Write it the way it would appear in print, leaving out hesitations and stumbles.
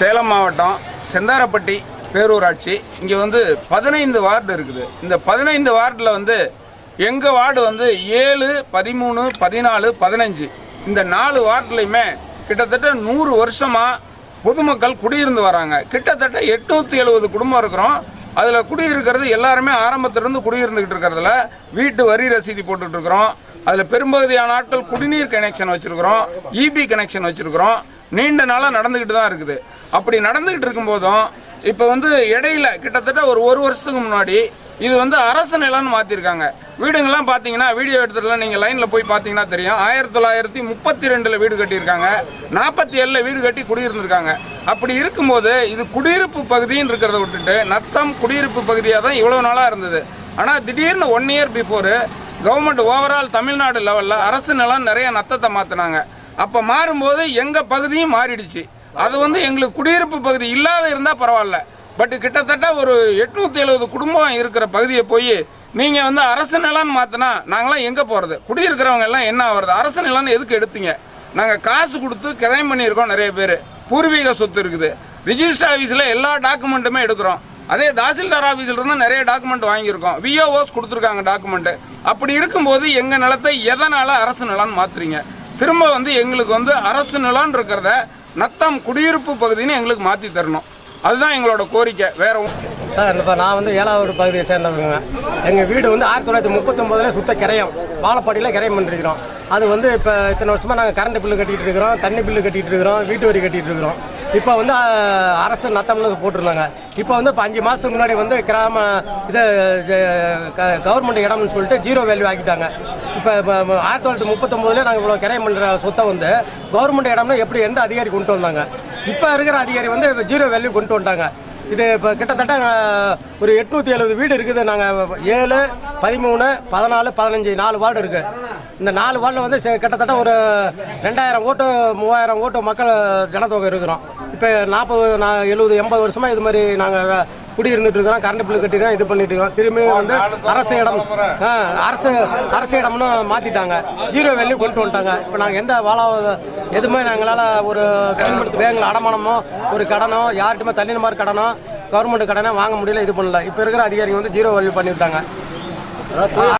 சேலம் மாவட்டம் செந்தாரப்பட்டி பேரூராட்சி. இங்கே வந்து 15 வார்டு இருக்குது. இந்த 15 வார்டில் வந்து எங்கள் வார்டு வந்து 7, 13, 14, 15 இந்த 4 வார்டுலையுமே கிட்டத்தட்ட 100 வருஷமாக பொதுமக்கள் குடியிருந்து வராங்க. கிட்டத்தட்ட 870 குடும்பம் இருக்கிறோம். அதில் குடியிருக்கிறது எல்லாருமே ஆரம்பத்திலிருந்து குடியிருந்துகிட்டு இருக்கிறதுல வீட்டு வரி ரசீதி போட்டுட்டு இருக்கிறோம். அதில் பெரும்பகுதியான ஆட்கள் குடிநீர் கனெக்ஷன் வச்சிருக்கிறோம், இபி கனெக்ஷன் வச்சிருக்கிறோம். நீண்ட நாளாக நடந்துக்கிட்டு தான் இருக்குது. அப்படி நடந்துகிட்டு இருக்கும்போதும் இப்போ வந்து இடையில கிட்டத்தட்ட ஒரு வருஷத்துக்கு முன்னாடி இது வந்து அரசு நிலம்னு மாற்றிருக்காங்க. வீடுங்கள்லாம் பார்த்தீங்கன்னா வீடியோ எடுத்துட்டுலாம் நீங்கள் லைனில் போய் பார்த்தீங்கன்னா தெரியும். 1932 வீடு கட்டியிருக்காங்க, 47 வீடு கட்டி குடியிருந்திருக்காங்க. அப்படி இருக்கும்போது இது குடியிருப்பு பகுதின்னு இருக்கிறத விட்டுட்டு நத்தம் குடியிருப்பு பகுதியாக தான் இவ்வளோ நாளாக இருந்தது. ஆனால் திடீர்னு 1 year before government overall Tamil Nadu லெவலில் அரசு நிலம் நிறைய நத்தத்தை மாற்றினாங்க. அப்போ மாறும்போது எங்கள் பகுதியும் மாறிடுச்சு. அது வந்து எங்களுக்கு குடியிருப்பு பகுதி இல்லாத இருந்தால் பரவாயில்ல. பட் கிட்டத்தட்ட ஒரு 870 குடும்பம் இருக்கிற பகுதியை போய் நீங்கள் வந்து அரசு நிலம்னு மாற்றினா நாங்களாம் எங்கே போகிறது? குடியிருக்கிறவங்க எல்லாம் என்ன ஆகிறது? அரசு நிலம்னு எதுக்கு எடுத்தீங்க? நாங்கள் காசு கொடுத்து கிரைம் பண்ணியிருக்கோம். நிறைய பேர் பூர்வீக சொத்து இருக்குது. ரிஜிஸ்டர் ஆஃபீஸில் எல்லா டாக்குமெண்ட்டுமே எடுக்கிறோம். அதே தாசில்தார் ஆஃபீஸில் இருந்து நிறைய டாக்குமெண்ட் வாங்கியிருக்கோம். விஓஓஸ் கொடுத்துருக்காங்க டாக்குமெண்ட். அப்படி இருக்கும்போது எங்கள் நிலத்தை எதனால் அரசு நிலம்னு மாற்றுறீங்க? திரும்ப வந்து எங்களுக்கு வந்து அரசு நிலம்னு இருக்கிறத நத்தம் குடியிருப்பு பகுதின்னு எங்களுக்கு மாற்றி தரணும். அதுதான் எங்களோட கோரிக்கை. வேற சார், இப்போ நான் வந்து 7வது பகுதியை சேர்ந்தவங்க. எங்கள் வீடு வந்து 1939 சுத்த கிரையம், வாழப்பாடியில் கிரையம் பண்ணிருக்கிறோம். அது வந்து இப்போ இத்தனை வருஷமாக நாங்கள் கரண்ட் பில்லு கட்டிகிட்டு இருக்கிறோம், தண்ணி பில்லு கட்டிகிட்டு இருக்கிறோம், வீட்டு வரி கட்டிகிட்டு இருக்கிறோம். இப்போ வந்து அரசு நத்தம்னு போட்டிருந்தாங்க. இப்போ வந்து இப்போ 5 மாதத்துக்கு முன்னாடி வந்து கிராம இதை கவர்மெண்ட் இடம்னு சொல்லிட்டு 0 வேல்யூ ஆக்கிட்டாங்க. இப்போ 1939 நாங்கள் இவ்வளோ கிரையம் பண்ணுற சொத்தை வந்து கவர்மெண்ட் இடம்னு எப்படி எந்த அதிகாரி கொண்டு வந்தாங்க? இப்போ இருக்கிற அதிகாரி வந்து 0 வேல்யூ கொண்டு வந்துட்டாங்க. இது இப்போ கிட்டத்தட்ட ஒரு 870 வீடு இருக்குது. நாங்கள் 7, 13, 14, 15 4 வார்டு இருக்குது. இந்த 4 வார்டில் வந்து கிட்டத்தட்ட ஒரு 2000 ஓட்டு 3000 ஓட்டு மக்கள் ஜனத்தொகை இருக்கிறோம். இப்போ 40, 70, 80 வருஷமாக இது மாதிரி நாங்கள் குடியிருந்துட்டு இருக்கிறோம். கரண்ட் பில்லு கட்டிடுறோம், இது பண்ணிட்டு இருக்கோம். திரும்பி வந்து அரசு இடம்னு மாற்றிட்டாங்க. 0 வேல்யூ கொண்டு வந்துட்டாங்க. இப்போ நாங்கள் எந்த எதுவுமே நாங்களால் ஒரு பேங்கில் அடமானமோ ஒரு கடனோ யார்கிட்டயுமே தனிநபர் கடனோ கவர்மெண்ட் கடனோ வாங்க முடியல, இது பண்ணல. இப்போ இருக்கிற அதிகாரிங்க வந்து 0 வேல்யூ பண்ணிவிட்டாங்க.